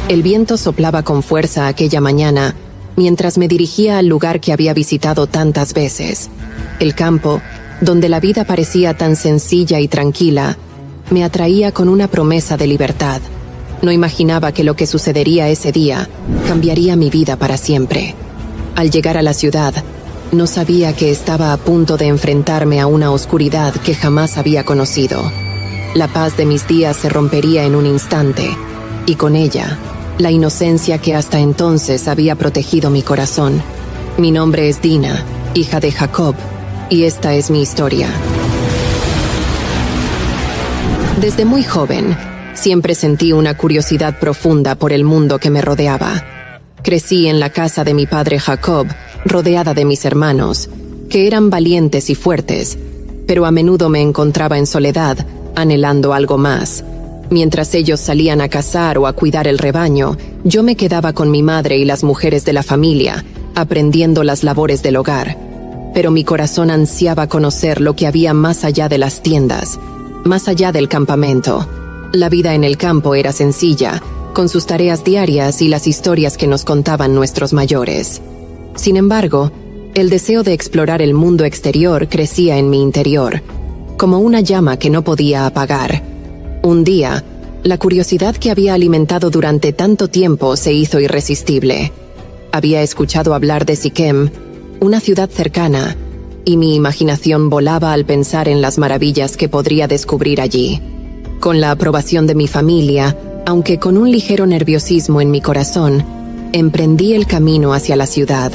El viento soplaba con fuerza aquella mañana, mientras me dirigía al lugar que había visitado tantas veces. El campo, donde la vida parecía tan sencilla y tranquila, me atraía con una promesa de libertad. No imaginaba que lo que sucedería ese día cambiaría mi vida para siempre. Al llegar a la ciudad, no sabía que estaba a punto de enfrentarme a una oscuridad que jamás había conocido. La paz de mis días se rompería en un instante, y con ella, la inocencia que hasta entonces había protegido mi corazón. Mi nombre es Dina, hija de Jacob, y esta es mi historia. Desde muy joven, siempre sentí una curiosidad profunda por el mundo que me rodeaba. Crecí en la casa de mi padre Jacob, rodeada de mis hermanos, que eran valientes y fuertes, pero a menudo me encontraba en soledad, anhelando algo más. Mientras ellos salían a cazar o a cuidar el rebaño, yo me quedaba con mi madre y las mujeres de la familia, aprendiendo las labores del hogar. Pero mi corazón ansiaba conocer lo que había más allá de las tiendas, más allá del campamento. La vida en el campo era sencilla, con sus tareas diarias y las historias que nos contaban nuestros mayores. Sin embargo, el deseo de explorar el mundo exterior crecía en mi interior, como una llama que no podía apagar. Un día, la curiosidad que había alimentado durante tanto tiempo se hizo irresistible. Había escuchado hablar de Siquem, una ciudad cercana, y mi imaginación volaba al pensar en las maravillas que podría descubrir allí. Con la aprobación de mi familia, aunque con un ligero nerviosismo en mi corazón, emprendí el camino hacia la ciudad.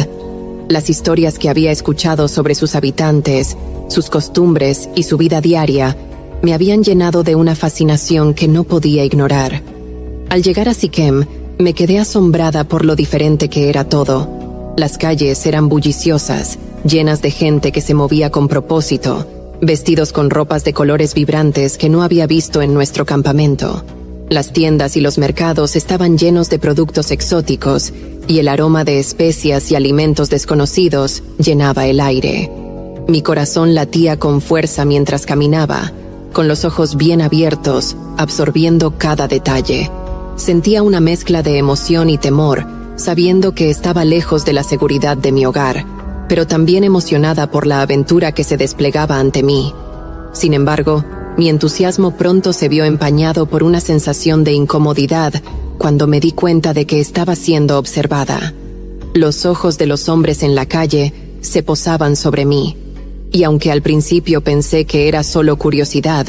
Las historias que había escuchado sobre sus habitantes, sus costumbres y su vida diaria me habían llenado de una fascinación que no podía ignorar. Al llegar a Siquem, me quedé asombrada por lo diferente que era todo. Las calles eran bulliciosas, llenas de gente que se movía con propósito, vestidos con ropas de colores vibrantes que no había visto en nuestro campamento. Las tiendas y los mercados estaban llenos de productos exóticos, y el aroma de especias y alimentos desconocidos llenaba el aire. Mi corazón latía con fuerza mientras caminaba, con los ojos bien abiertos, absorbiendo cada detalle. Sentía una mezcla de emoción y temor, sabiendo que estaba lejos de la seguridad de mi hogar, pero también emocionada por la aventura que se desplegaba ante mí. Sin embargo, mi entusiasmo pronto se vio empañado por una sensación de incomodidad cuando me di cuenta de que estaba siendo observada. Los ojos de los hombres en la calle se posaban sobre mí, y aunque al principio pensé que era solo curiosidad,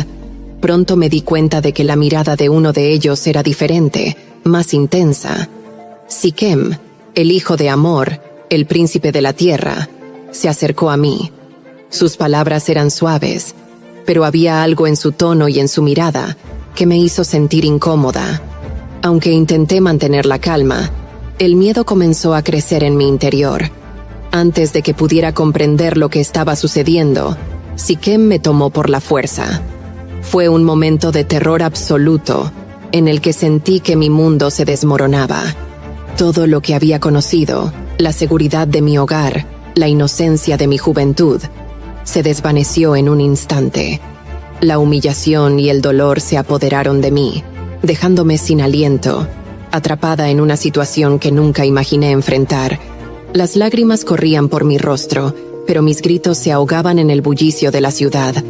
pronto me di cuenta de que la mirada de uno de ellos era diferente, más intensa. Siquem, el hijo de Amor, el príncipe de la tierra, se acercó a mí. Sus palabras eran suaves, pero había algo en su tono y en su mirada que me hizo sentir incómoda. Aunque intenté mantener la calma, el miedo comenzó a crecer en mi interior. Antes de que pudiera comprender lo que estaba sucediendo, Siquem me tomó por la fuerza. Fue un momento de terror absoluto, en el que sentí que mi mundo se desmoronaba. Todo lo que había conocido, la seguridad de mi hogar, la inocencia de mi juventud, se desvaneció en un instante. La humillación y el dolor se apoderaron de mí, dejándome sin aliento, atrapada en una situación que nunca imaginé enfrentar. Las lágrimas corrían por mi rostro, pero mis gritos se ahogaban en el bullicio de la ciudad.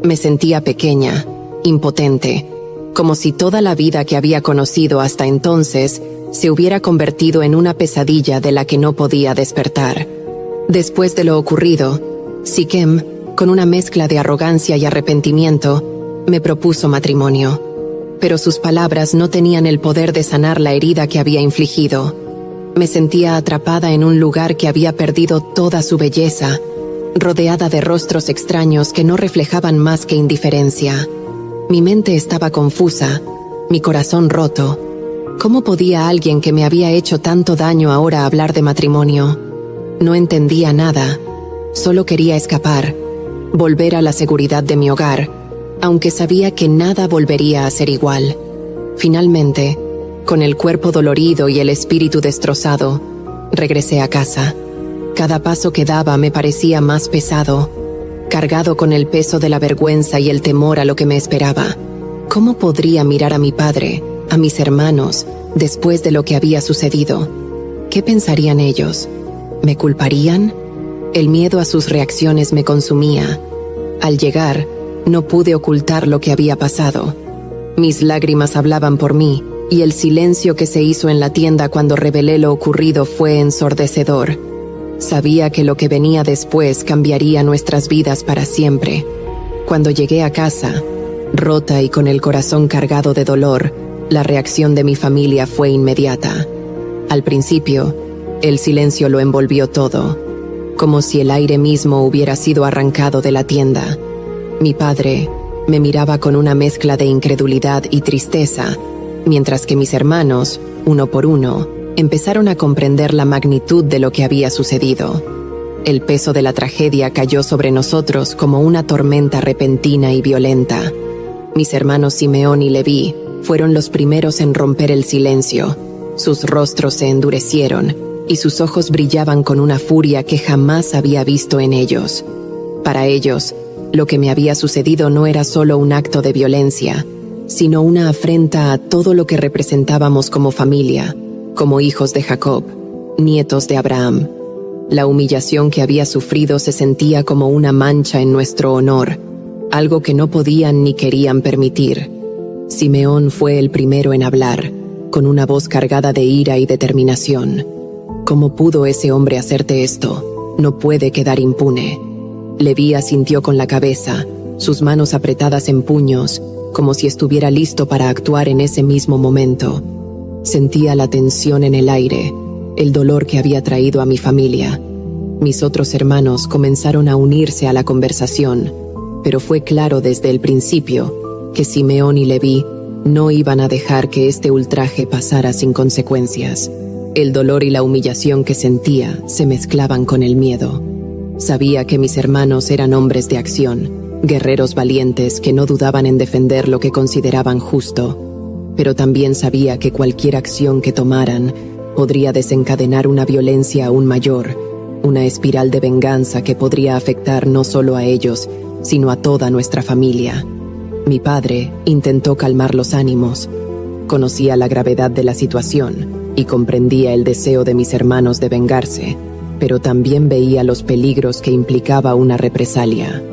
Me sentía pequeña, impotente, como si toda la vida que había conocido hasta entonces se hubiera convertido en una pesadilla de la que no podía despertar. Después de lo ocurrido, Siquem, con una mezcla de arrogancia y arrepentimiento, me propuso matrimonio. Pero sus palabras no tenían el poder de sanar la herida que había infligido. Me sentía atrapada en un lugar que había perdido toda su belleza, rodeada de rostros extraños que no reflejaban más que indiferencia. Mi mente estaba confusa, mi corazón roto. ¿Cómo podía alguien que me había hecho tanto daño ahora hablar de matrimonio? No entendía nada. Solo quería escapar, volver a la seguridad de mi hogar, aunque sabía que nada volvería a ser igual. Finalmente, con el cuerpo dolorido y el espíritu destrozado, regresé a casa. Cada paso que daba me parecía más pesado, cargado con el peso de la vergüenza y el temor a lo que me esperaba. ¿Cómo podría mirar a mi padre, a mis hermanos, después de lo que había sucedido. ¿Qué pensarían ellos? ¿Me culparían? El miedo a sus reacciones me consumía. Al llegar, no pude ocultar lo que había pasado. Mis lágrimas hablaban por mí, y el silencio que se hizo en la tienda cuando revelé lo ocurrido fue ensordecedor. Sabía que lo que venía después cambiaría nuestras vidas para siempre. Cuando llegué a casa, rota y con el corazón cargado de dolor, la reacción de mi familia fue inmediata. Al principio, el silencio lo envolvió todo, como si el aire mismo hubiera sido arrancado de la tienda. Mi padre me miraba con una mezcla de incredulidad y tristeza, mientras que mis hermanos, uno por uno, empezaron a comprender la magnitud de lo que había sucedido. El peso de la tragedia cayó sobre nosotros como una tormenta repentina y violenta. Mis hermanos Simeón y Leví fueron los primeros en romper el silencio. Sus rostros se endurecieron y sus ojos brillaban con una furia que jamás había visto en ellos. Para ellos, lo que me había sucedido no era solo un acto de violencia, sino una afrenta a todo lo que representábamos como familia, como hijos de Jacob, nietos de Abraham. La humillación que había sufrido se sentía como una mancha en nuestro honor, algo que no podían ni querían permitir. Simeón fue el primero en hablar, con una voz cargada de ira y determinación. ¿Cómo pudo ese hombre hacerte esto? No puede quedar impune. Leví asintió con la cabeza, sus manos apretadas en puños, como si estuviera listo para actuar en ese mismo momento. Sentía la tensión en el aire, el dolor que había traído a mi familia. Mis otros hermanos comenzaron a unirse a la conversación, pero fue claro desde el principio que Simeón y Leví no iban a dejar que este ultraje pasara sin consecuencias. El dolor y la humillación que sentía se mezclaban con el miedo. Sabía que mis hermanos eran hombres de acción, guerreros valientes que no dudaban en defender lo que consideraban justo, pero también sabía que cualquier acción que tomaran podría desencadenar una violencia aún mayor, una espiral de venganza que podría afectar no solo a ellos, sino a toda nuestra familia. Mi padre intentó calmar los ánimos. Conocía la gravedad de la situación y comprendía el deseo de mis hermanos de vengarse, pero también veía los peligros que implicaba una represalia.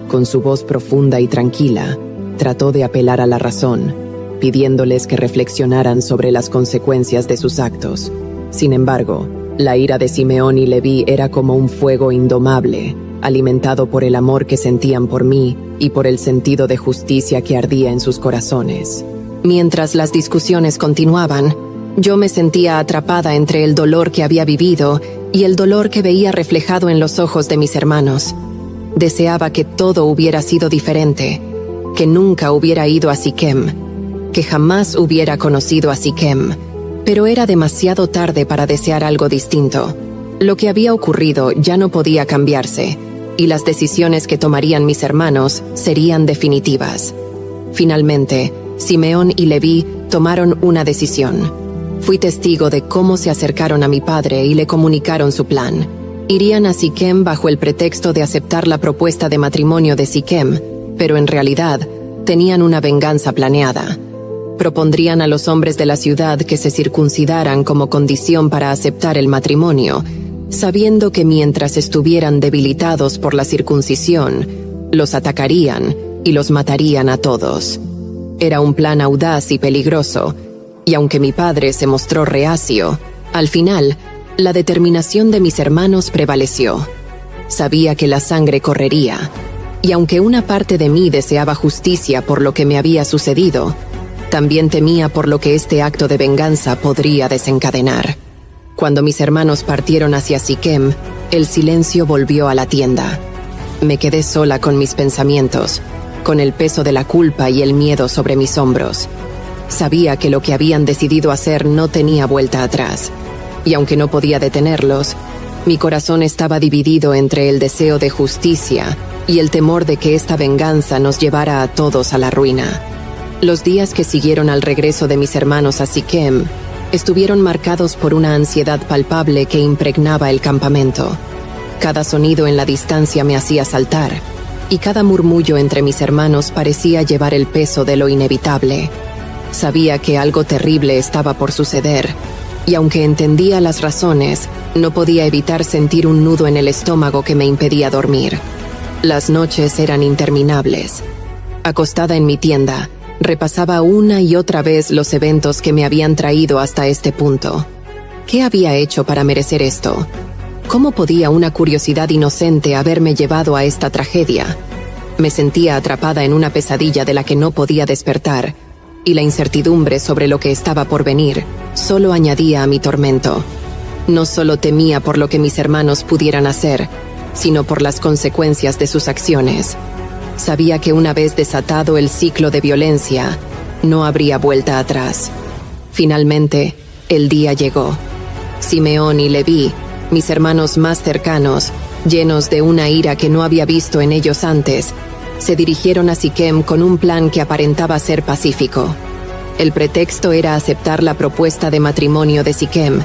Con su voz profunda y tranquila, trató de apelar a la razón, pidiéndoles que reflexionaran sobre las consecuencias de sus actos. Sin embargo, la ira de Simeón y Leví era como un fuego indomable, alimentado por el amor que sentían por mí y por el sentido de justicia que ardía en sus corazones. Mientras las discusiones continuaban, yo me sentía atrapada entre el dolor que había vivido y el dolor que veía reflejado en los ojos de mis hermanos. Deseaba que todo hubiera sido diferente, que nunca hubiera ido a Siquem, que jamás hubiera conocido a Siquem, pero era demasiado tarde para desear algo distinto. Lo que había ocurrido ya no podía cambiarse, y las decisiones que tomarían mis hermanos serían definitivas. Finalmente, Simeón y Leví tomaron una decisión. Fui testigo de cómo se acercaron a mi padre y le comunicaron su plan. Irían a Siquem bajo el pretexto de aceptar la propuesta de matrimonio de Siquem, pero en realidad tenían una venganza planeada. Propondrían a los hombres de la ciudad que se circuncidaran como condición para aceptar el matrimonio, sabiendo que mientras estuvieran debilitados por la circuncisión, los atacarían y los matarían a todos. Era un plan audaz y peligroso, y aunque mi padre se mostró reacio, al final, la determinación de mis hermanos prevaleció. Sabía que la sangre correría, y aunque una parte de mí deseaba justicia por lo que me había sucedido, también temía por lo que este acto de venganza podría desencadenar. Cuando mis hermanos partieron hacia Siquem, el silencio volvió a la tienda. Me quedé sola con mis pensamientos, con el peso de la culpa y el miedo sobre mis hombros. Sabía que lo que habían decidido hacer no tenía vuelta atrás, y aunque no podía detenerlos, mi corazón estaba dividido entre el deseo de justicia y el temor de que esta venganza nos llevara a todos a la ruina. Los días que siguieron al regreso de mis hermanos a Siquem estuvieron marcados por una ansiedad palpable que impregnaba el campamento. Cada sonido en la distancia me hacía saltar, y cada murmullo entre mis hermanos parecía llevar el peso de lo inevitable. Sabía que algo terrible estaba por suceder, y aunque entendía las razones, no podía evitar sentir un nudo en el estómago que me impedía dormir. Las noches eran interminables. Acostada en mi tienda, repasaba una y otra vez los eventos que me habían traído hasta este punto. ¿Qué había hecho para merecer esto? ¿Cómo podía una curiosidad inocente haberme llevado a esta tragedia? Me sentía atrapada en una pesadilla de la que no podía despertar, y la incertidumbre sobre lo que estaba por venir solo añadía a mi tormento. No solo temía por lo que mis hermanos pudieran hacer, sino por las consecuencias de sus acciones. Sabía que una vez desatado el ciclo de violencia, no habría vuelta atrás. Finalmente, el día llegó. Simeón y Leví, mis hermanos más cercanos, llenos de una ira que no había visto en ellos antes, se dirigieron a Siquem con un plan que aparentaba ser pacífico. El pretexto era aceptar la propuesta de matrimonio de Siquem,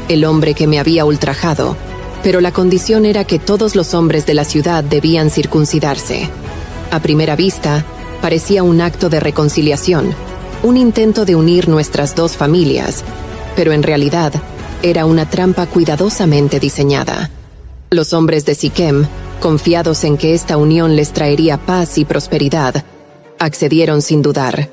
el hombre que me había ultrajado, pero la condición era que todos los hombres de la ciudad debían circuncidarse. A primera vista, parecía un acto de reconciliación, un intento de unir nuestras dos familias, pero en realidad era una trampa cuidadosamente diseñada. Los hombres de Siquem, confiados en que esta unión les traería paz y prosperidad, accedieron sin dudar.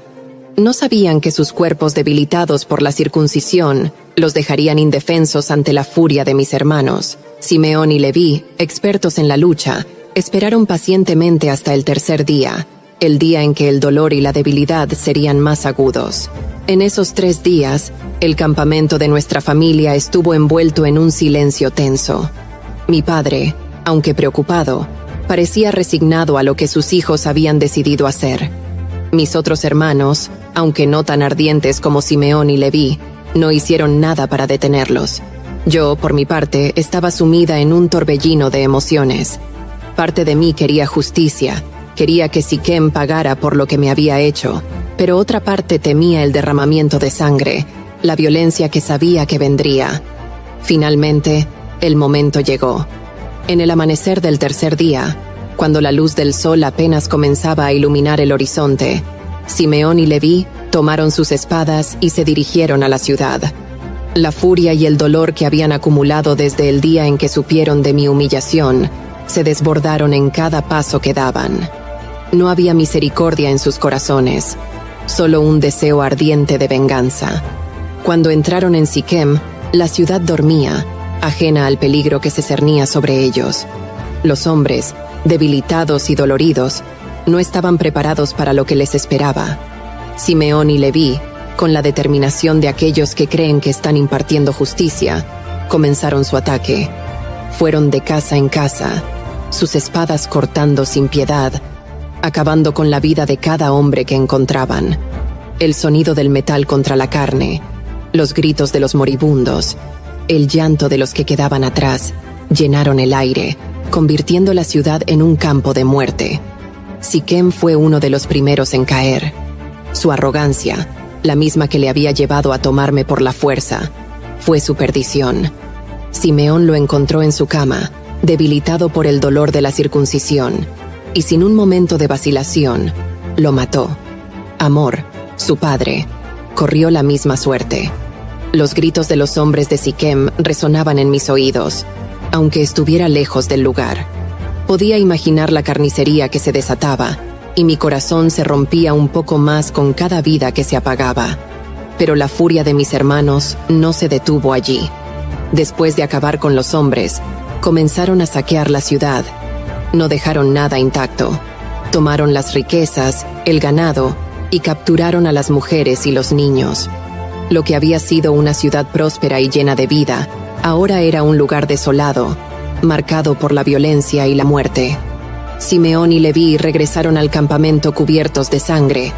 No sabían que sus cuerpos debilitados por la circuncisión los dejarían indefensos ante la furia de mis hermanos. Simeón y Leví, expertos en la lucha, esperaron pacientemente hasta el tercer día, el día en que el dolor y la debilidad serían más agudos. En esos 3 días, el campamento de nuestra familia estuvo envuelto en un silencio tenso. Mi padre, aunque preocupado, parecía resignado a lo que sus hijos habían decidido hacer. Mis otros hermanos, aunque no tan ardientes como Simeón y Leví, no hicieron nada para detenerlos. Yo, por mi parte, estaba sumida en un torbellino de emociones. Parte de mí quería justicia, quería que Siquem pagara por lo que me había hecho, pero otra parte temía el derramamiento de sangre, la violencia que sabía que vendría. Finalmente, el momento llegó. En el amanecer del tercer día, cuando la luz del sol apenas comenzaba a iluminar el horizonte, Simeón y Leví tomaron sus espadas y se dirigieron a la ciudad. La furia y el dolor que habían acumulado desde el día en que supieron de mi humillación se desbordaron en cada paso que daban. No había misericordia en sus corazones, solo un deseo ardiente de venganza. Cuando entraron en Siquem, la ciudad dormía, ajena al peligro que se cernía sobre ellos. Los hombres, debilitados y doloridos, no estaban preparados para lo que les esperaba. Simeón y Leví, con la determinación de aquellos que creen que están impartiendo justicia, comenzaron su ataque. Fueron de casa en casa, sus espadas cortando sin piedad, acabando con la vida de cada hombre que encontraban. El sonido del metal contra la carne, los gritos de los moribundos, el llanto de los que quedaban atrás, llenaron el aire, convirtiendo la ciudad en un campo de muerte. Siquem fue uno de los primeros en caer. Su arrogancia, la misma que le había llevado a tomarme por la fuerza, fue su perdición. Simeón lo encontró en su cama, debilitado por el dolor de la circuncisión, y sin un momento de vacilación, lo mató. Amor, su padre, corrió la misma suerte. Los gritos de los hombres de Siquem resonaban en mis oídos, aunque estuviera lejos del lugar. Podía imaginar la carnicería que se desataba, y mi corazón se rompía un poco más con cada vida que se apagaba. Pero la furia de mis hermanos no se detuvo allí. Después de acabar con los hombres, comenzaron a saquear la ciudad. No dejaron nada intacto. Tomaron las riquezas, el ganado, y capturaron a las mujeres y los niños. Lo que había sido una ciudad próspera y llena de vida, ahora era un lugar desolado, marcado por la violencia y la muerte. Simeón y Leví regresaron al campamento cubiertos de sangre,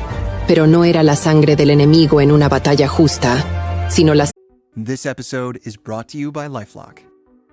pero no era la sangre del enemigo en una batalla justa, sino la... This episode is brought to you by LifeLock.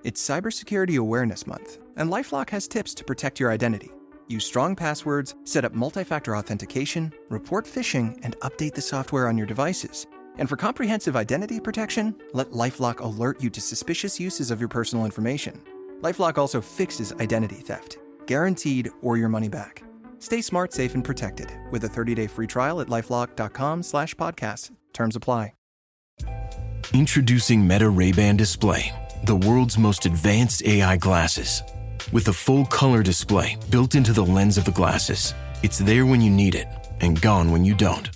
It's Cybersecurity Awareness Month, and LifeLock has tips to protect your identity. Use strong passwords, set up multi-factor authentication, report phishing, and update the software on your devices. And for comprehensive identity protection, let LifeLock alert you to suspicious uses of your personal information. LifeLock also fixes identity theft, guaranteed or your money back. Stay smart, safe, and protected with a 30-day free trial at LifeLock.com/podcast. Terms apply. Introducing Meta Ray-Ban Display, the world's most advanced AI glasses. With a full color display built into the lens of the glasses, it's there when you need it and gone when you don't.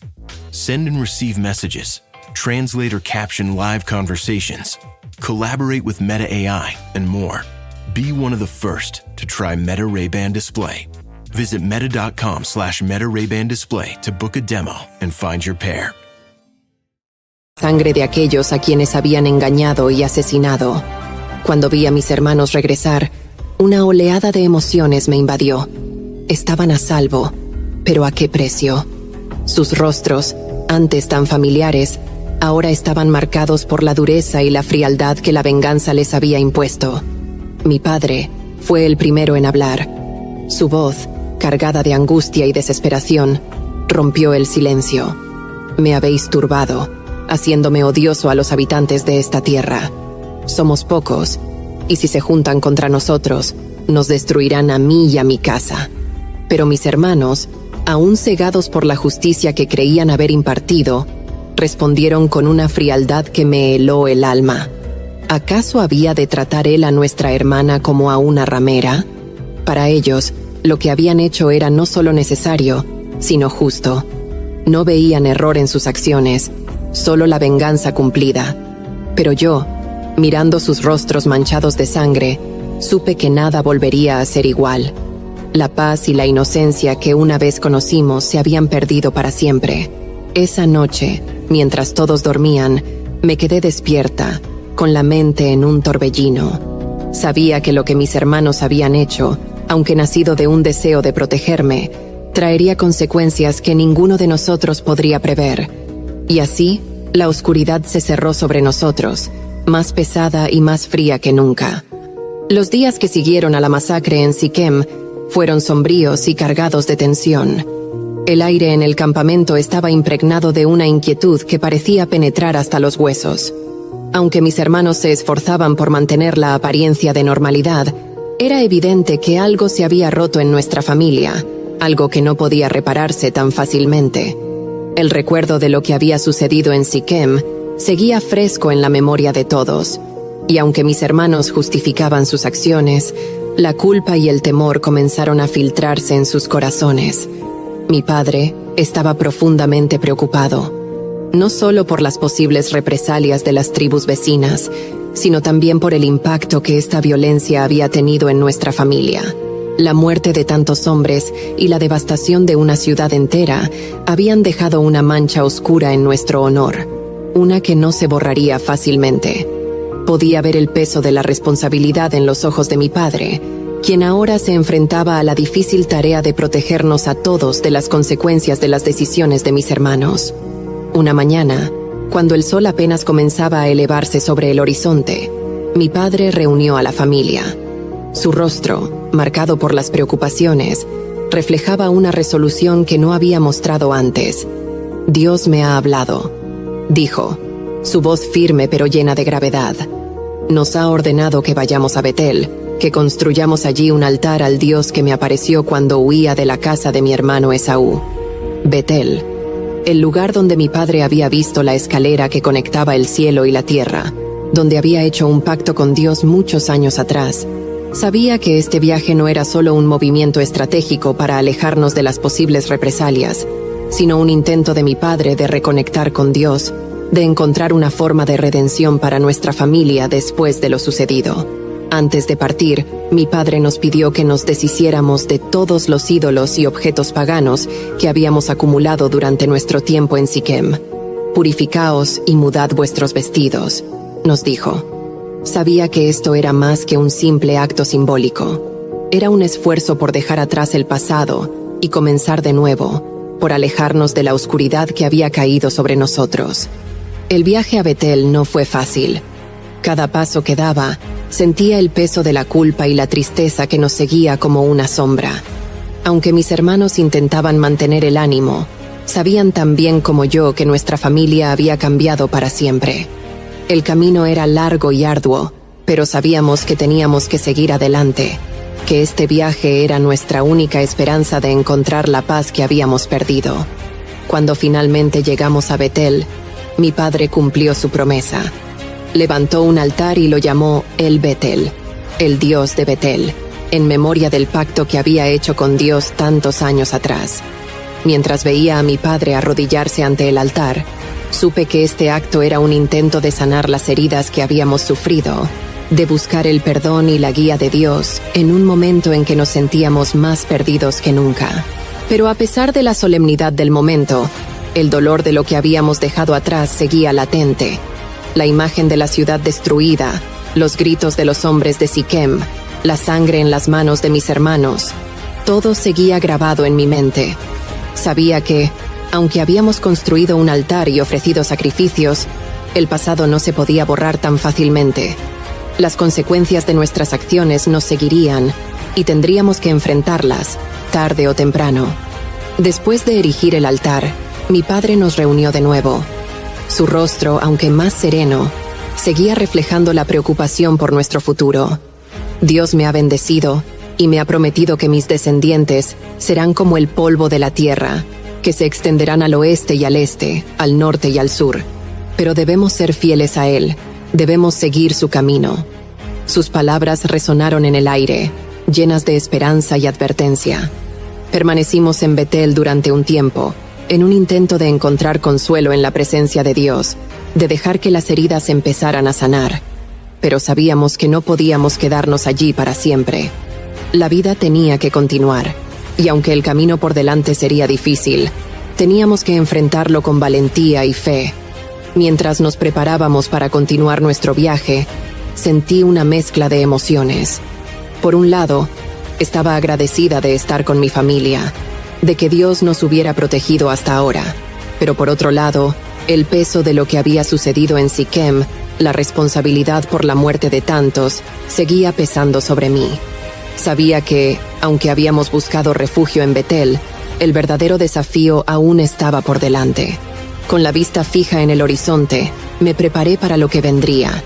Send and receive messages, translate or caption live conversations, collaborate with Meta AI, and more. Be one of the first to try Meta Ray-Ban Display. Visit meta.com/Meta Ray-Ban Display to book a demo and find your pair. Sangre de aquellos a quienes habían engañado y asesinado. Cuando vi a mis hermanos regresar, una oleada de emociones me invadió. Estaban a salvo, pero ¿a qué precio? Sus rostros, antes tan familiares, ahora estaban marcados por la dureza y la frialdad que la venganza les había impuesto. Mi padre fue el primero en hablar. Su voz, cargada de angustia y desesperación, rompió el silencio. Me habéis turbado, haciéndome odioso a los habitantes de esta tierra. Somos pocos, y si se juntan contra nosotros, nos destruirán a mí y a mi casa. Pero mis hermanos, aún cegados por la justicia que creían haber impartido, respondieron con una frialdad que me heló el alma. ¿Acaso había de tratar él a nuestra hermana como a una ramera? Para ellos, lo que habían hecho era no solo necesario, sino justo. No veían error en sus acciones, solo la venganza cumplida. Pero yo, mirando sus rostros manchados de sangre, supe que nada volvería a ser igual. La paz y la inocencia que una vez conocimos se habían perdido para siempre. Esa noche, mientras todos dormían, me quedé despierta, con la mente en un torbellino. Sabía que lo que mis hermanos habían hecho, aunque nacido de un deseo de protegerme, traería consecuencias que ninguno de nosotros podría prever. Y así, la oscuridad se cerró sobre nosotros, más pesada y más fría que nunca. Los días que siguieron a la masacre en Siquem fueron sombríos y cargados de tensión. El aire en el campamento estaba impregnado de una inquietud que parecía penetrar hasta los huesos. Aunque mis hermanos se esforzaban por mantener la apariencia de normalidad, era evidente que algo se había roto en nuestra familia, algo que no podía repararse tan fácilmente. El recuerdo de lo que había sucedido en Siquem seguía fresco en la memoria de todos, y aunque mis hermanos justificaban sus acciones, la culpa y el temor comenzaron a filtrarse en sus corazones. Mi padre estaba profundamente preocupado, no solo por las posibles represalias de las tribus vecinas, sino también por el impacto que esta violencia había tenido en nuestra familia. La muerte de tantos hombres y la devastación de una ciudad entera habían dejado una mancha oscura en nuestro honor, una que no se borraría fácilmente. Podía ver el peso de la responsabilidad en los ojos de mi padre, quien ahora se enfrentaba a la difícil tarea de protegernos a todos de las consecuencias de las decisiones de mis hermanos. Una mañana, cuando el sol apenas comenzaba a elevarse sobre el horizonte, mi padre reunió a la familia. Su rostro, marcado por las preocupaciones, reflejaba una resolución que no había mostrado antes. «Dios me ha hablado», dijo, su voz firme pero llena de gravedad. «Nos ha ordenado que vayamos a Betel, que construyamos allí un altar al Dios que me apareció cuando huía de la casa de mi hermano Esaú». Betel, el lugar donde mi padre había visto la escalera que conectaba el cielo y la tierra, donde había hecho un pacto con Dios muchos años atrás. Sabía que este viaje no era solo un movimiento estratégico para alejarnos de las posibles represalias, sino un intento de mi padre de reconectar con Dios, de encontrar una forma de redención para nuestra familia después de lo sucedido. Antes de partir, mi padre nos pidió que nos deshiciéramos de todos los ídolos y objetos paganos que habíamos acumulado durante nuestro tiempo en Siquem. «Purificaos y mudad vuestros vestidos», nos dijo. Sabía que esto era más que un simple acto simbólico. Era un esfuerzo por dejar atrás el pasado y comenzar de nuevo, por alejarnos de la oscuridad que había caído sobre nosotros. El viaje a Betel no fue fácil. Cada paso que daba, sentía el peso de la culpa y la tristeza que nos seguía como una sombra. Aunque mis hermanos intentaban mantener el ánimo, sabían tan bien como yo que nuestra familia había cambiado para siempre. El camino era largo y arduo, pero sabíamos que teníamos que seguir adelante. que este viaje era nuestra única esperanza de encontrar la paz que habíamos perdido. Cuando finalmente llegamos a Betel, mi padre cumplió su promesa. Levantó un altar y lo llamó El Betel, el Dios de Betel, en memoria del pacto que había hecho con Dios tantos años atrás. Mientras veía a mi padre arrodillarse ante el altar, supe que este acto era un intento de sanar las heridas que habíamos sufrido, de buscar el perdón y la guía de Dios en un momento en que nos sentíamos más perdidos que nunca. Pero a pesar de la solemnidad del momento, el dolor de lo que habíamos dejado atrás seguía latente. La imagen de la ciudad destruida, los gritos de los hombres de Siquem, la sangre en las manos de mis hermanos, todo seguía grabado en mi mente. Sabía que, aunque habíamos construido un altar y ofrecido sacrificios, el pasado no se podía borrar tan fácilmente. Las consecuencias de nuestras acciones nos seguirían y tendríamos que enfrentarlas, tarde o temprano. Después de erigir el altar, mi padre nos reunió de nuevo. Su rostro, aunque más sereno, seguía reflejando la preocupación por nuestro futuro. Dios me ha bendecido y me ha prometido que mis descendientes serán como el polvo de la tierra, que se extenderán al oeste y al este, al norte y al sur. Pero debemos ser fieles a Él, debemos seguir su camino. Sus palabras resonaron en el aire, llenas de esperanza y advertencia. Permanecimos en Betel durante un tiempo, en un intento de encontrar consuelo en la presencia de Dios, de dejar que las heridas empezaran a sanar. Pero sabíamos que no podíamos quedarnos allí para siempre. La vida tenía que continuar, y aunque el camino por delante sería difícil, teníamos que enfrentarlo con valentía y fe. Mientras nos preparábamos para continuar nuestro viaje, sentí una mezcla de emociones. Por un lado, estaba agradecida de estar con mi familia, de que Dios nos hubiera protegido hasta ahora. Pero por otro lado, el peso de lo que había sucedido en Siquem, la responsabilidad por la muerte de tantos, seguía pesando sobre mí. Sabía que, aunque habíamos buscado refugio en Betel, el verdadero desafío aún estaba por delante. Con la vista fija en el horizonte, me preparé para lo que vendría.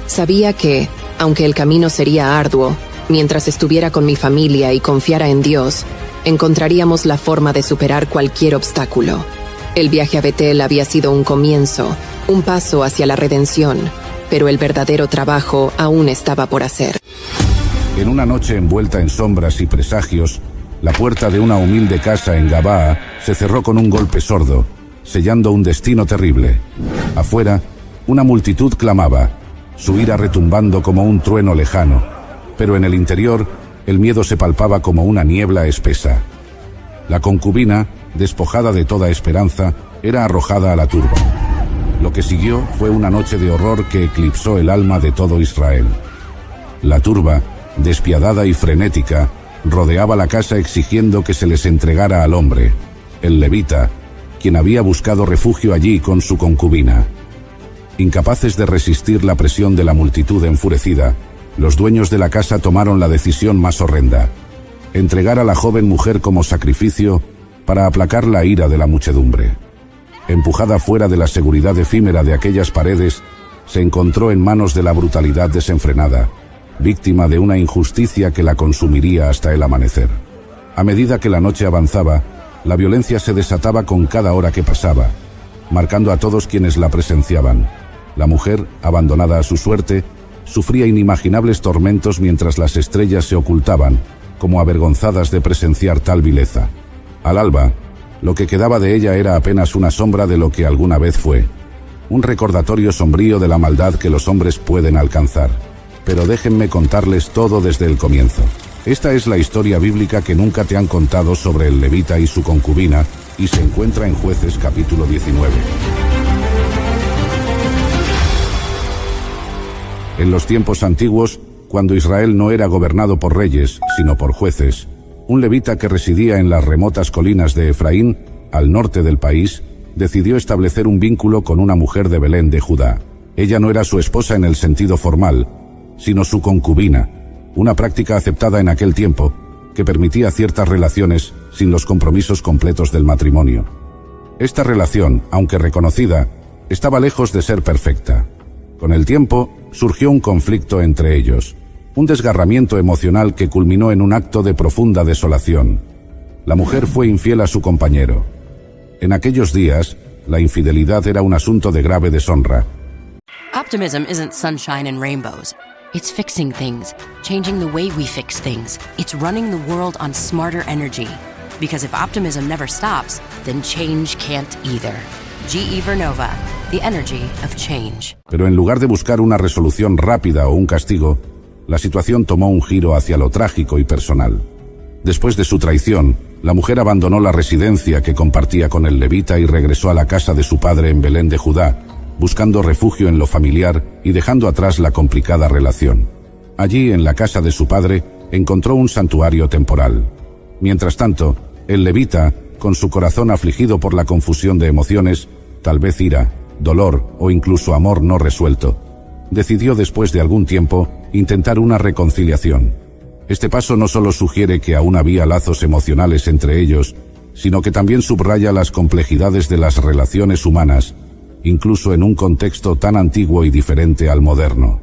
Sabía que, aunque el camino sería arduo, mientras estuviera con mi familia y confiara en Dios, encontraríamos la forma de superar cualquier obstáculo. El viaje a Betel había sido un comienzo, un paso hacia la redención, pero el verdadero trabajo aún estaba por hacer. En una noche envuelta en sombras y presagios, la puerta de una humilde casa en Gabaa se cerró con un golpe sordo, sellando un destino terrible. Afuera, una multitud clamaba, su ira retumbando como un trueno lejano, pero en el interior, el miedo se palpaba como una niebla espesa. La concubina, despojada de toda esperanza, era arrojada a la turba. Lo que siguió fue una noche de horror que eclipsó el alma de todo Israel. La turba, despiadada y frenética, rodeaba la casa exigiendo que se les entregara al hombre, el levita, quien había buscado refugio allí con su concubina. Incapaces de resistir la presión de la multitud enfurecida, los dueños de la casa tomaron la decisión más horrenda: entregar a la joven mujer como sacrificio para aplacar la ira de la muchedumbre. Empujada fuera de la seguridad efímera de aquellas paredes, se encontró en manos de la brutalidad desenfrenada, víctima de una injusticia que la consumiría hasta el amanecer. A medida que la noche avanzaba, la violencia se desataba con cada hora que pasaba, marcando a todos quienes la presenciaban. La mujer, abandonada a su suerte, sufría inimaginables tormentos mientras las estrellas se ocultaban, como avergonzadas de presenciar tal vileza. Al alba, lo que quedaba de ella era apenas una sombra de lo que alguna vez fue, un recordatorio sombrío de la maldad que los hombres pueden alcanzar. Pero déjenme contarles todo desde el comienzo. Esta es la historia bíblica que nunca te han contado sobre el levita y su concubina, y se encuentra en Jueces capítulo 19. En los tiempos antiguos, cuando Israel no era gobernado por reyes, sino por jueces, un levita que residía en las remotas colinas de Efraín, al norte del país, decidió establecer un vínculo con una mujer de Belén de Judá. Ella no era su esposa en el sentido formal, sino su concubina, una práctica aceptada en aquel tiempo que permitía ciertas relaciones sin los compromisos completos del matrimonio. Esta relación, aunque reconocida, estaba lejos de ser perfecta. Con el tiempo, surgió un conflicto entre ellos. un desgarramiento emocional que culminó en un acto de profunda desolación. La mujer fue infiel a su compañero. En aquellos días, la infidelidad era un asunto de grave deshonra. Optimism isn't sunshine and rainbows. It's fixing things, changing the way we fix things. It's running the world on smarter energy. Because if optimism never stops, then change can't either. GE Vernova, the energy of change. Pero en lugar de buscar una resolución rápida o un castigo, la situación tomó un giro hacia lo trágico y personal. Después de su traición, la mujer abandonó la residencia que compartía con el levita y regresó a la casa de su padre en Belén de Judá, buscando refugio en lo familiar y dejando atrás la complicada relación. Allí, en la casa de su padre, encontró un santuario temporal. Mientras tanto, el levita, con su corazón afligido por la confusión de emociones, tal vez ira, dolor o incluso amor no resuelto, decidió después de algún tiempo intentar una reconciliación. Este paso no solo sugiere que aún había lazos emocionales entre ellos, sino que también subraya las complejidades de las relaciones humanas, incluso en un contexto tan antiguo y diferente al moderno.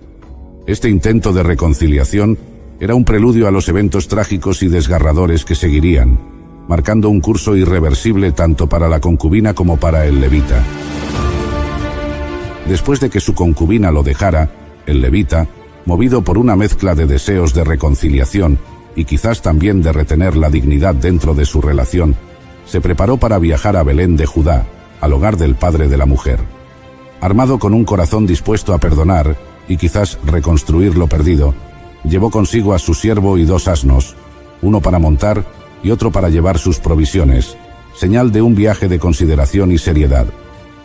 Este intento de reconciliación era un preludio a los eventos trágicos y desgarradores que seguirían, marcando un curso irreversible tanto para la concubina como para el levita. Después de que su concubina lo dejara, el levita, movido por una mezcla de deseos de reconciliación y quizás también de retener la dignidad dentro de su relación, se preparó para viajar a Belén de Judá, al hogar del padre de la mujer. Armado con un corazón dispuesto a perdonar y quizás reconstruir lo perdido, llevó consigo a su siervo y 2 asnos, uno para montar y otro para llevar sus provisiones, señal de un viaje de consideración y seriedad.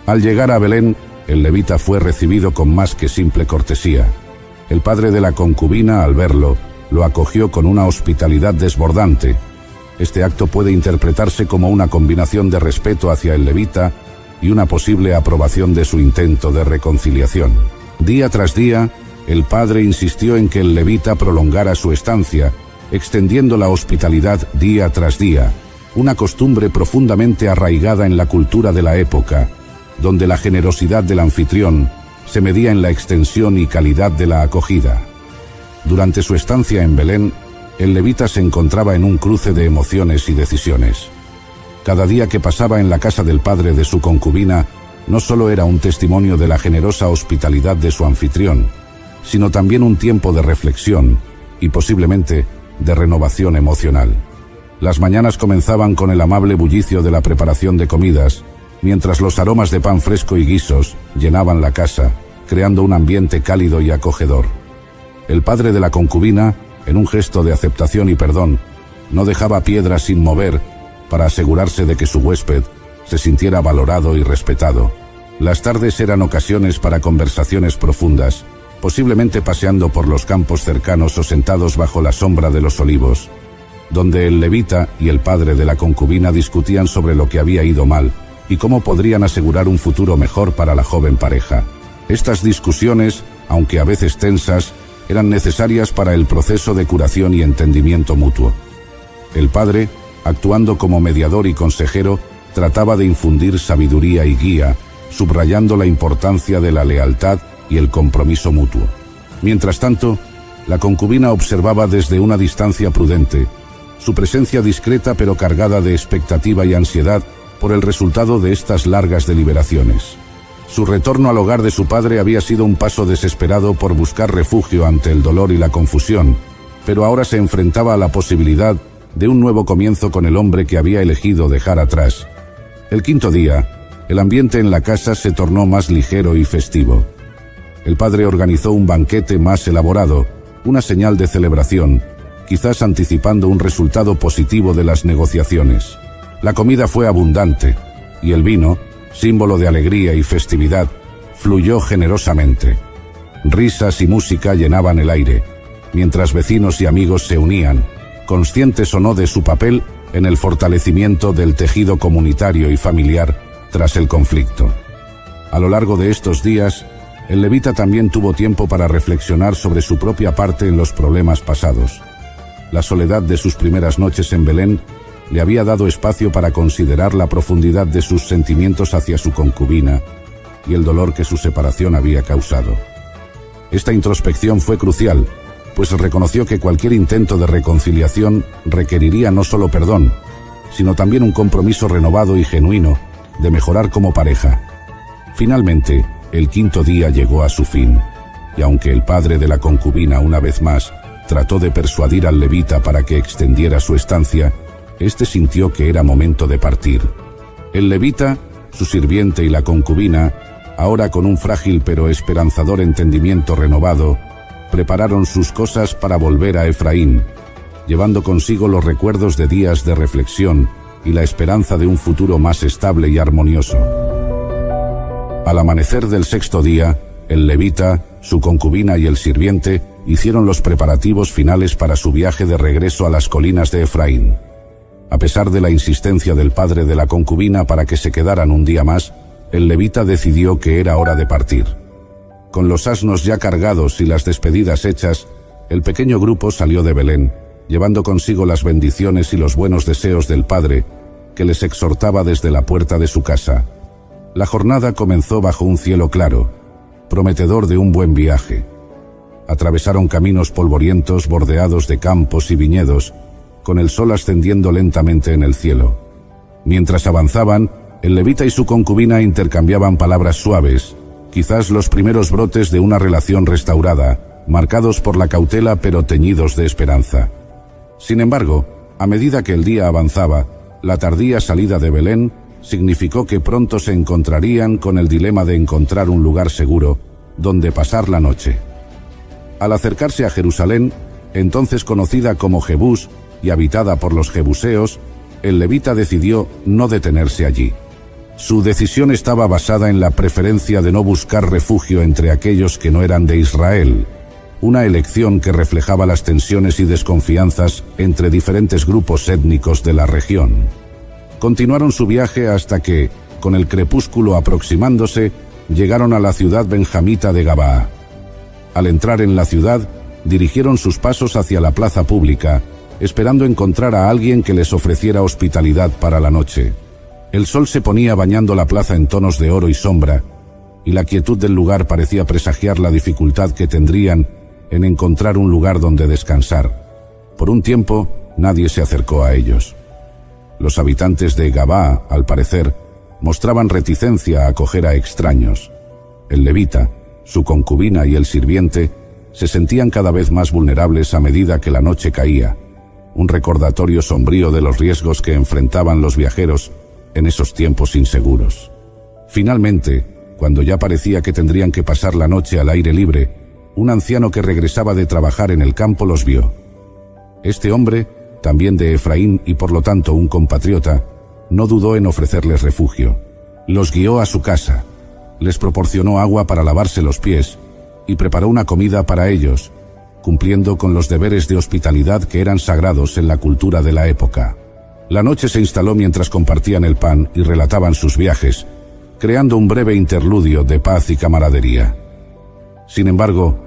Al llegar a Belén, el levita fue recibido con más que simple cortesía. El padre de la concubina, al verlo, lo acogió con una hospitalidad desbordante. Este acto puede interpretarse como una combinación de respeto hacia el levita y una posible aprobación de su intento de reconciliación. Día tras día, el padre insistió en que el levita prolongara su estancia, extendiendo la hospitalidad día tras día, una costumbre profundamente arraigada en la cultura de la época, donde la generosidad del anfitrión se medía en la extensión y calidad de la acogida. Durante su estancia en Belén, el levita se encontraba en un cruce de emociones y decisiones. Cada día que pasaba en la casa del padre de su concubina no solo era un testimonio de la generosa hospitalidad de su anfitrión, sino también un tiempo de reflexión y posiblemente de renovación emocional. Las mañanas comenzaban con el amable bullicio de la preparación de comidas, mientras los aromas de pan fresco y guisos llenaban la casa, creando un ambiente cálido y acogedor. El padre de la concubina, en un gesto de aceptación y perdón, no dejaba piedra sin mover para asegurarse de que su huésped se sintiera valorado y respetado. Las tardes eran ocasiones para conversaciones profundas, posiblemente paseando por los campos cercanos o sentados bajo la sombra de los olivos, donde el levita y el padre de la concubina discutían sobre lo que había ido mal y cómo podrían asegurar un futuro mejor para la joven pareja. Estas discusiones, aunque a veces tensas, eran necesarias para el proceso de curación y entendimiento mutuo. El padre, actuando como mediador y consejero, trataba de infundir sabiduría y guía, subrayando la importancia de la lealtad y el compromiso mutuo. Mientras tanto, la concubina observaba desde una distancia prudente, su presencia discreta pero cargada de expectativa y ansiedad por el resultado de estas largas deliberaciones. Su retorno al hogar de su padre había sido un paso desesperado por buscar refugio ante el dolor y la confusión, pero ahora se enfrentaba a la posibilidad de un nuevo comienzo con el hombre que había elegido dejar atrás. El quinto día, el ambiente en la casa se tornó más ligero y festivo. El padre organizó un banquete más elaborado, una señal de celebración, quizás anticipando un resultado positivo de las negociaciones. La comida fue abundante, y el vino, símbolo de alegría y festividad, fluyó generosamente. Risas y música llenaban el aire, mientras vecinos y amigos se unían, conscientes o no de su papel en el fortalecimiento del tejido comunitario y familiar tras el conflicto. A lo largo de estos días, el levita también tuvo tiempo para reflexionar sobre su propia parte en los problemas pasados. La soledad de sus primeras noches en Belén le había dado espacio para considerar la profundidad de sus sentimientos hacia su concubina y el dolor que su separación había causado. Esta introspección fue crucial, pues reconoció que cualquier intento de reconciliación requeriría no solo perdón, sino también un compromiso renovado y genuino de mejorar como pareja. Finalmente, el 5.º día llegó a su fin, y aunque el padre de la concubina una vez más trató de persuadir al levita para que extendiera su estancia, este sintió que era momento de partir. El levita, su sirviente y la concubina, ahora con un frágil pero esperanzador entendimiento renovado, prepararon sus cosas para volver a Efraín, llevando consigo los recuerdos de días de reflexión y la esperanza de un futuro más estable y armonioso. Al amanecer del 6.º día, el levita, su concubina y el sirviente hicieron los preparativos finales para su viaje de regreso a las colinas de Efraín. A pesar de la insistencia del padre de la concubina para que se quedaran un día más, el levita decidió que era hora de partir. Con los asnos ya cargados y las despedidas hechas, el pequeño grupo salió de Belén, llevando consigo las bendiciones y los buenos deseos del padre, que les exhortaba desde la puerta de su casa. La jornada comenzó bajo un cielo claro, prometedor de un buen viaje. Atravesaron caminos polvorientos bordeados de campos y viñedos, con el sol ascendiendo lentamente en el cielo. Mientras avanzaban, el levita y su concubina intercambiaban palabras suaves, quizás los primeros brotes de una relación restaurada, marcados por la cautela pero teñidos de esperanza. Sin embargo, a medida que el día avanzaba, la tardía salida de Belén significó que pronto se encontrarían con el dilema de encontrar un lugar seguro donde pasar la noche. Al acercarse a Jerusalén, entonces conocida como Jebús y habitada por los jebuseos, el levita decidió no detenerse allí. Su decisión estaba basada en la preferencia de no buscar refugio entre aquellos que no eran de Israel, una elección que reflejaba las tensiones y desconfianzas entre diferentes grupos étnicos de la región. Continuaron su viaje hasta que, con el crepúsculo aproximándose, llegaron a la ciudad benjamita de Gabaa. Al entrar en la ciudad, dirigieron sus pasos hacia la plaza pública, esperando encontrar a alguien que les ofreciera hospitalidad para la noche. El sol se ponía bañando la plaza en tonos de oro y sombra, y la quietud del lugar parecía presagiar la dificultad que tendrían en encontrar un lugar donde descansar. Por un tiempo, nadie se acercó a ellos. Los habitantes de Gabaa, al parecer, mostraban reticencia a acoger a extraños. El levita, su concubina y el sirviente se sentían cada vez más vulnerables a medida que la noche caía, un recordatorio sombrío de los riesgos que enfrentaban los viajeros en esos tiempos inseguros. Finalmente, cuando ya parecía que tendrían que pasar la noche al aire libre, un anciano que regresaba de trabajar en el campo los vio. Este hombre, también de Efraín y por lo tanto un compatriota, no dudó en ofrecerles refugio. Los guió a su casa, les proporcionó agua para lavarse los pies y preparó una comida para ellos, cumpliendo con los deberes de hospitalidad que eran sagrados en la cultura de la época. La noche se instaló mientras compartían el pan y relataban sus viajes, creando un breve interludio de paz y camaradería. Sin embargo,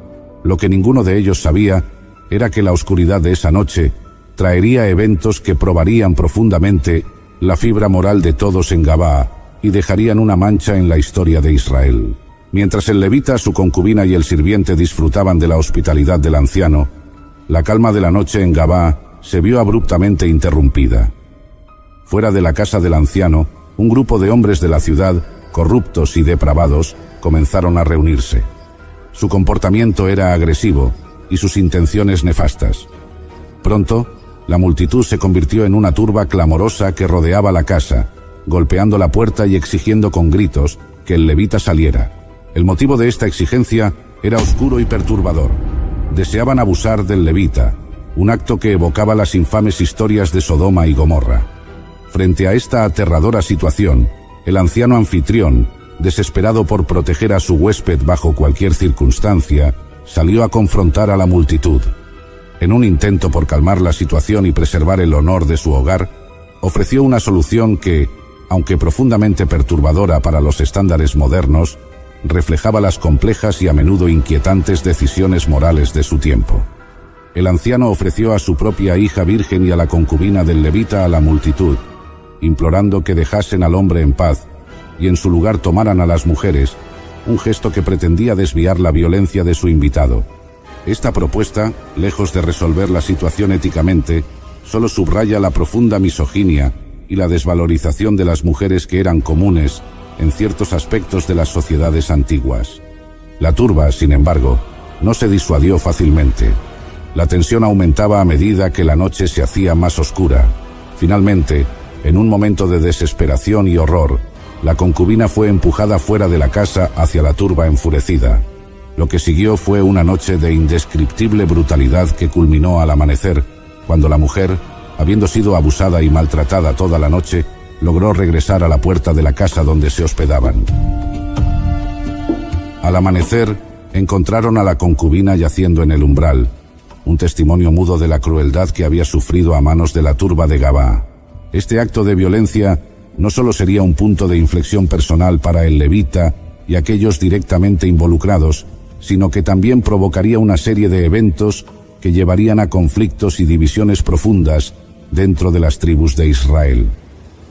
lo que ninguno de ellos sabía era que la oscuridad de esa noche traería eventos que probarían profundamente la fibra moral de todos en Gabaa y dejarían una mancha en la historia de Israel. Mientras el levita, su concubina y el sirviente disfrutaban de la hospitalidad del anciano, la calma de la noche en Gabaa se vio abruptamente interrumpida. Fuera de la casa del anciano, un grupo de hombres de la ciudad, corruptos y depravados, comenzaron a reunirse. Su comportamiento era agresivo y sus intenciones nefastas. Pronto, la multitud se convirtió en una turba clamorosa que rodeaba la casa, golpeando la puerta y exigiendo con gritos que el levita saliera. El motivo de esta exigencia era oscuro y perturbador. Deseaban abusar del levita, un acto que evocaba las infames historias de Sodoma y Gomorra. Frente a esta aterradora situación, el anciano anfitrión, desesperado por proteger a su huésped bajo cualquier circunstancia, salió a confrontar a la multitud. En un intento por calmar la situación y preservar el honor de su hogar, ofreció una solución que, aunque profundamente perturbadora para los estándares modernos, reflejaba las complejas y a menudo inquietantes decisiones morales de su tiempo. El anciano ofreció a su propia hija virgen y a la concubina del levita a la multitud, implorando que dejasen al hombre en paz y en su lugar tomaran a las mujeres, un gesto que pretendía desviar la violencia de su invitado. Esta propuesta, lejos de resolver la situación éticamente, solo subraya la profunda misoginia y la desvalorización de las mujeres que eran comunes en ciertos aspectos de las sociedades antiguas. La turba, sin embargo, no se disuadió fácilmente. La tensión aumentaba a medida que la noche se hacía más oscura. Finalmente, en un momento de desesperación y horror, la concubina fue empujada fuera de la casa hacia la turba enfurecida. Lo que siguió fue una noche de indescriptible brutalidad que culminó al amanecer, cuando la mujer, habiendo sido abusada y maltratada toda la noche, logró regresar a la puerta de la casa donde se hospedaban. Al amanecer, encontraron a la concubina yaciendo en el umbral, un testimonio mudo de la crueldad que había sufrido a manos de la turba de Gabaa. Este acto de violencia no solo sería un punto de inflexión personal para el levita y aquellos directamente involucrados, sino que también provocaría una serie de eventos que llevarían a conflictos y divisiones profundas dentro de las tribus de Israel.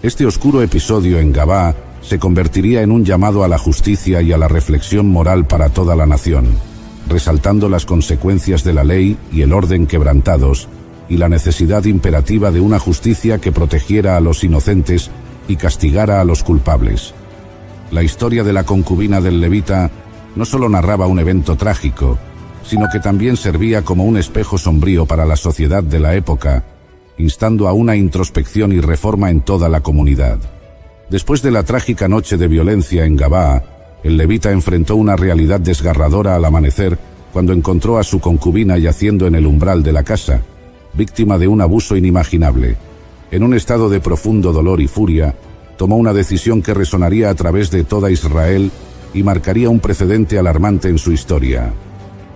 Este oscuro episodio en Gabaa se convertiría en un llamado a la justicia y a la reflexión moral para toda la nación, resaltando las consecuencias de la ley y el orden quebrantados, y la necesidad imperativa de una justicia que protegiera a los inocentes y castigara a los culpables. La historia de la concubina del levita no solo narraba un evento trágico, sino que también servía como un espejo sombrío para la sociedad de la época, instando a una introspección y reforma en toda la comunidad. Después de la trágica noche de violencia en Gabaa, el levita enfrentó una realidad desgarradora al amanecer cuando encontró a su concubina yaciendo en el umbral de la casa, víctima de un abuso inimaginable. En un estado de profundo dolor y furia, tomó una decisión que resonaría a través de toda Israel y marcaría un precedente alarmante en su historia.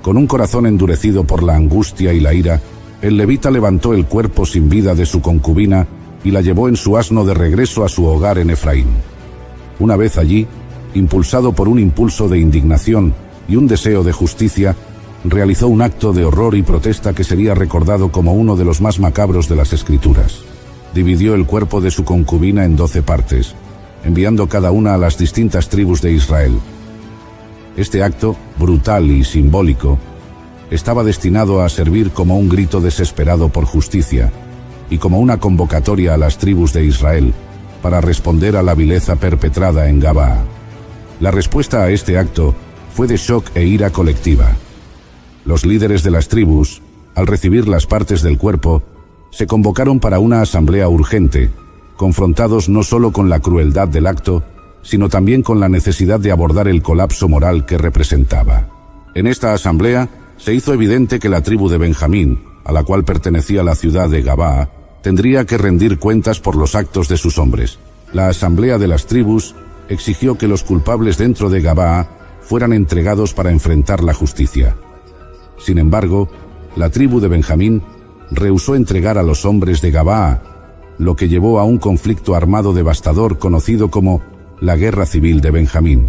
Con un corazón endurecido por la angustia y la ira, el levita levantó el cuerpo sin vida de su concubina y la llevó en su asno de regreso a su hogar en Efraín. Una vez allí, impulsado por un impulso de indignación y un deseo de justicia, realizó un acto de horror y protesta que sería recordado como uno de los más macabros de las Escrituras. Dividió el cuerpo de su concubina en 12 partes, enviando cada una a las distintas tribus de Israel. Este acto, brutal y simbólico, estaba destinado a servir como un grito desesperado por justicia y como una convocatoria a las tribus de Israel para responder a la vileza perpetrada en Gabaa. La respuesta a este acto fue de shock e ira colectiva. Los líderes de las tribus, al recibir las partes del cuerpo, se convocaron para una asamblea urgente, confrontados no solo con la crueldad del acto, sino también con la necesidad de abordar el colapso moral que representaba. En esta asamblea se hizo evidente que la tribu de Benjamín, a la cual pertenecía la ciudad de Gabaa, tendría que rendir cuentas por los actos de sus hombres. La asamblea de las tribus exigió que los culpables dentro de Gabaa fueran entregados para enfrentar la justicia. Sin embargo, la tribu de Benjamín rehusó entregar a los hombres de Gabaa, lo que llevó a un conflicto armado devastador conocido como la Guerra Civil de Benjamín.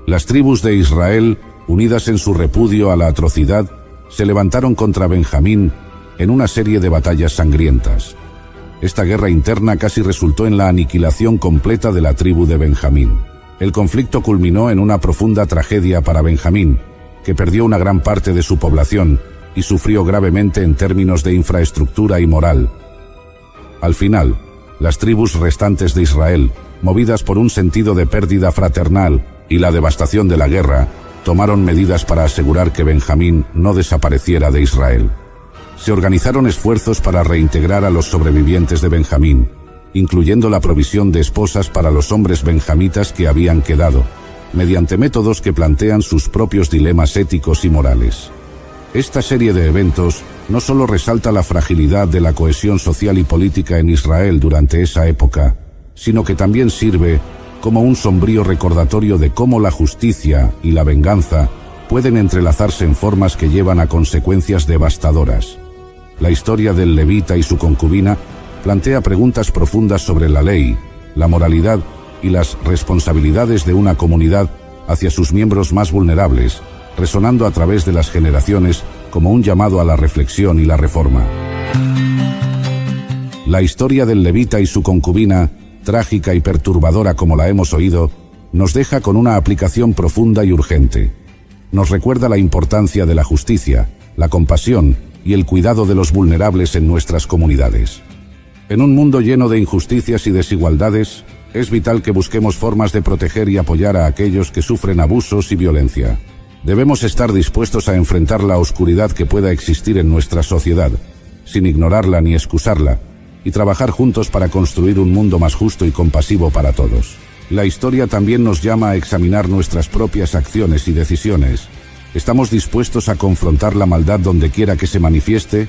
Las tribus de Israel, unidas en su repudio a la atrocidad, se levantaron contra Benjamín en una serie de batallas sangrientas. Esta guerra interna casi resultó en la aniquilación completa de la tribu de Benjamín. El conflicto culminó en una profunda tragedia para Benjamín, que perdió una gran parte de su población y sufrió gravemente en términos de infraestructura y moral. Al final, las tribus restantes de Israel, movidas por un sentido de pérdida fraternal y la devastación de la guerra, tomaron medidas para asegurar que Benjamín no desapareciera de Israel. Se organizaron esfuerzos para reintegrar a los sobrevivientes de Benjamín, incluyendo la provisión de esposas para los hombres benjamitas que habían quedado, mediante métodos que plantean sus propios dilemas éticos y morales. Esta serie de eventos no solo resalta la fragilidad de la cohesión social y política en Israel durante esa época, sino que también sirve como un sombrío recordatorio de cómo la justicia y la venganza pueden entrelazarse en formas que llevan a consecuencias devastadoras. La historia del levita y su concubina plantea preguntas profundas sobre la ley, la moralidad y las responsabilidades de una comunidad hacia sus miembros más vulnerables, resonando a través de las generaciones como un llamado a la reflexión y la reforma. La historia del levita y su concubina, trágica y perturbadora como la hemos oído, nos deja con una aplicación profunda y urgente. Nos recuerda la importancia de la justicia, la compasión y el cuidado de los vulnerables en nuestras comunidades. En un mundo lleno de injusticias y desigualdades, es vital que busquemos formas de proteger y apoyar a aquellos que sufren abusos y violencia. Debemos estar dispuestos a enfrentar la oscuridad que pueda existir en nuestra sociedad, sin ignorarla ni excusarla, y trabajar juntos para construir un mundo más justo y compasivo para todos. La historia también nos llama a examinar nuestras propias acciones y decisiones. ¿Estamos dispuestos a confrontar la maldad donde quiera que se manifieste,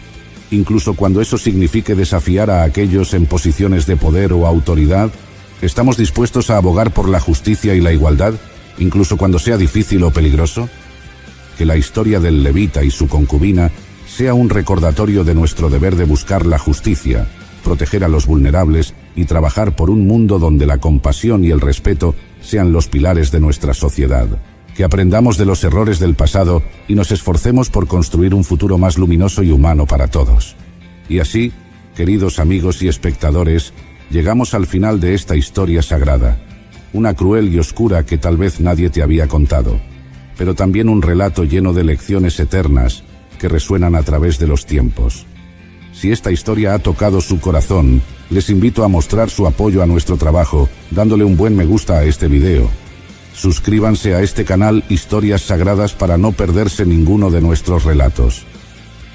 incluso cuando eso signifique desafiar a aquellos en posiciones de poder o autoridad? ¿Estamos dispuestos a abogar por la justicia y la igualdad, incluso cuando sea difícil o peligroso? Que la historia del levita y su concubina sea un recordatorio de nuestro deber de buscar la justicia, proteger a los vulnerables y trabajar por un mundo donde la compasión y el respeto sean los pilares de nuestra sociedad. Que aprendamos de los errores del pasado y nos esforcemos por construir un futuro más luminoso y humano para todos. Y así, queridos amigos y espectadores, llegamos al final de esta historia sagrada, una cruel y oscura que tal vez nadie te había contado, pero también un relato lleno de lecciones eternas que resuenan a través de los tiempos. Si esta historia ha tocado su corazón, les invito a mostrar su apoyo a nuestro trabajo, dándole un buen me gusta a este video. Suscríbanse a este canal Historias Sagradas para no perderse ninguno de nuestros relatos.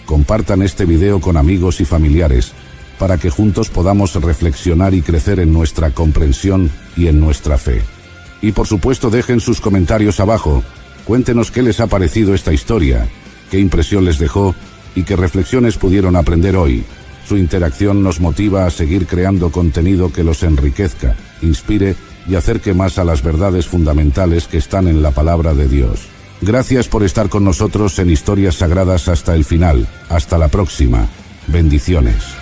Compartan este video con amigos y familiares, para que juntos podamos reflexionar y crecer en nuestra comprensión y en nuestra fe. Y por supuesto dejen sus comentarios abajo, cuéntenos qué les ha parecido esta historia, qué impresión les dejó y qué reflexiones pudieron aprender hoy. Su interacción nos motiva a seguir creando contenido que los enriquezca, inspire y acerque más a las verdades fundamentales que están en la palabra de Dios. Gracias por estar con nosotros en Historias Sagradas hasta el final. Hasta la próxima. Bendiciones.